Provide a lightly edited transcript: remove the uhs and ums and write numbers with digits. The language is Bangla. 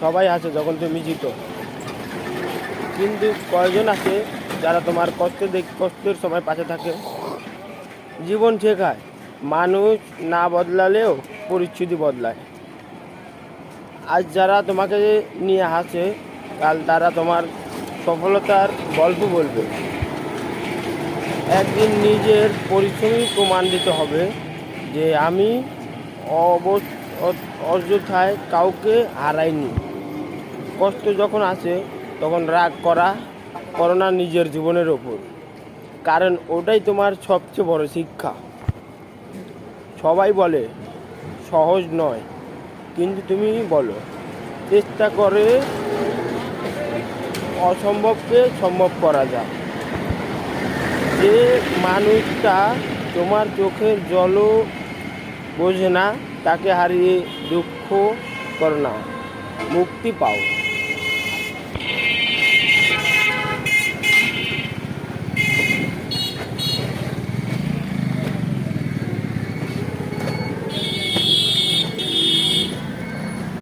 সবাই হাসে যখন তুমি জিতো, কিন্তু কয়জন আছে যারা তোমার কষ্টের সময় পাশে থাকে? জীবন শেখায় মানুষ না বদলালেও পরিস্থিতি বদলায়। আজ যারা তোমাকে নিয়ে হাসে, কাল তারা তোমার সফলতার গল্প বলবে। একদিন নিজের পরিশ্রমী প্রমাণ দিতে হবে যে আমি অযথায় কাউকে হারাইনি। কষ্ট যখন আসে তখন রাগ করো না নিজের জীবনের ওপর, কারণ ওটাই তোমার সবচেয়ে বড় শিক্ষা। সবাই বলে সহজ নয়, কিন্তু তুমি বলো চেষ্টা করে অসম্ভবকে সম্ভব করা যায়। যে মানুষটা তোমার চোখের জলও বোঝে না, তাকে হারিয়ে দুঃখ করো না, মুক্তি পাও।